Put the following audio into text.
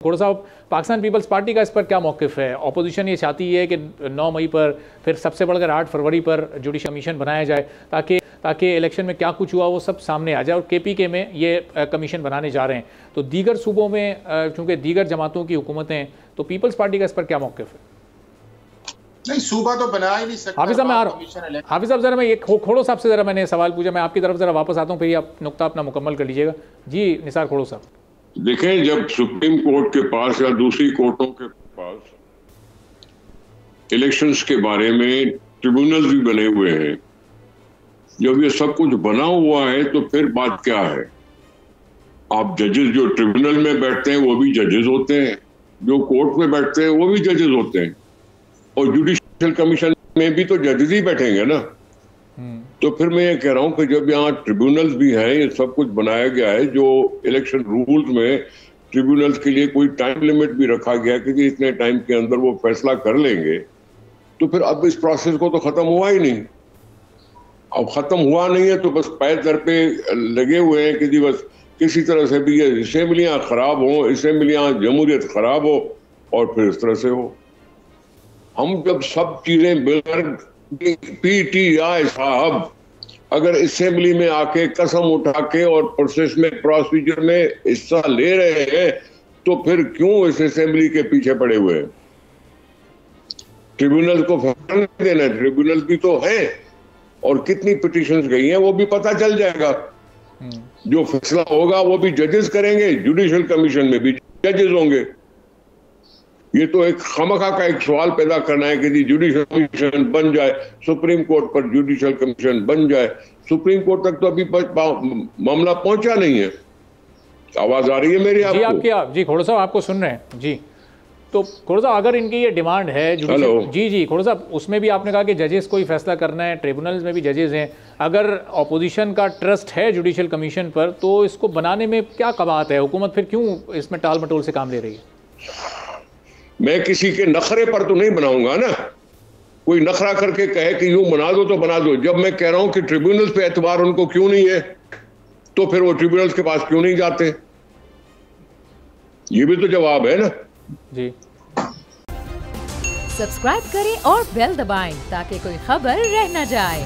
थोड़ा सा Pakistan peoples party का इस पर क्या मौक़िफ़ है? अपोजिशन ये चाहती है कि 9 मई पर फिर सबसे बढ़कर 8 फरवरी पर जुडिशल कमीशन बनाया जाए ताकि इलेक्शन में क्या कुछ हुआ वो सब सामने आ जाए। और KPK में ये कमीशन बनाने जा रहे हैं, तो दीगर सूबों में चूँकि दीगर जमातों की हुकूमतें, तो पीपल्स पार्टी का इस पर क्या मौक़िफ़ है? नहीं, सूबा तो बना ही नहीं सकता। हाफिज़ साहब ज़रा मैं ये खोड़ो साहब से ज़रा मैंने सवाल पूछा, मैं आपकी तरफ ज़रा वापस आता हूँ, फिर आप नुक्ता अपना मुकम्मल कर लीजिएगा। जी निसार खोड़ो साहब। देखें, जब सुप्रीम कोर्ट के पास या दूसरी कोर्टों के पास इलेक्शंस के बारे में ट्रिब्यूनल भी बने हुए हैं, जब ये सब कुछ बना हुआ है तो फिर बात क्या है? आप जजेस जो ट्रिब्यूनल में बैठते हैं वो भी जजेस होते हैं, जो कोर्ट में बैठते हैं वो भी जजेस होते हैं, और जुडिशियल कमीशन में भी तो जजेस ही बैठेंगे ना। तो फिर मैं ये कह रहा हूं कि जब यहाँ ट्रिब्यूनल्स भी हैं, ये सब कुछ बनाया गया है, जो इलेक्शन रूल्स में ट्रिब्यूनल्स के लिए कोई टाइम लिमिट भी रखा गया कि इतने टाइम के अंदर वो फैसला कर लेंगे, तो फिर अब इस प्रोसेस को तो खत्म हुआ ही नहीं। अब खत्म हुआ नहीं है तो बस पैर दर पे लगे हुए हैं कि जी बस किसी तरह से भी ये असेंबलियां खराब हो, असेंबलियां जमहूरियत खराब हो और फिर इस तरह से हो। हम जब सब चीजें PTI साहब अगर असेंबली में आके कसम उठा के और प्रोसेस में प्रोसीजर में हिस्सा ले रहे हैं, तो फिर क्यों इस असेंबली के पीछे पड़े हुए हैं? ट्रिब्यूनल को फैसला नहीं देना, ट्रिब्यूनल भी तो है, और कितनी पिटीशंस गई हैं वो भी पता चल जाएगा। जो फैसला होगा वो भी जजेस करेंगे, जुडिशियल कमीशन में भी जजेस होंगे। ये तो एक खामखा का एक सवाल पैदा करना है कि जी जुडिशियल कमीशन बन जाए, सुप्रीम कोर्ट पर जुडिशियल कमीशन बन जाए। सुप्रीम कोर्ट तक तो अभी मामला पहुंचा नहीं है। आवाज आ रही है मेरी आपको? जी खोड़ो साहब आपको सुन रहे हैं जी। तो खोड़ो साहब अगर इनकी ये डिमांड है जी खोड़ो साहब, उसमें भी आपने कहा कि जजेस को ही फैसला करना है, ट्रिब्यूनल्स में भी जजेस हैं। अगर अपोजिशन का ट्रस्ट है जुडिशियल कमीशन पर, तो इसको बनाने में क्या कबात है? हुकूमत फिर क्यों इसमें टाल मटोल से काम ले रही है? मैं किसी के नखरे पर तो नहीं बनाऊंगा ना। कोई नखरा करके कहे कि यूं बना दो तो बना दो। जब मैं कह रहा हूं कि ट्रिब्यूनल्स पे एतबार उनको क्यों नहीं है, तो फिर वो ट्रिब्यूनल्स के पास क्यों नहीं जाते? ये भी तो जवाब है ना जी। सब्सक्राइब करें और बेल दबाएं ताकि कोई खबर रह न जाए।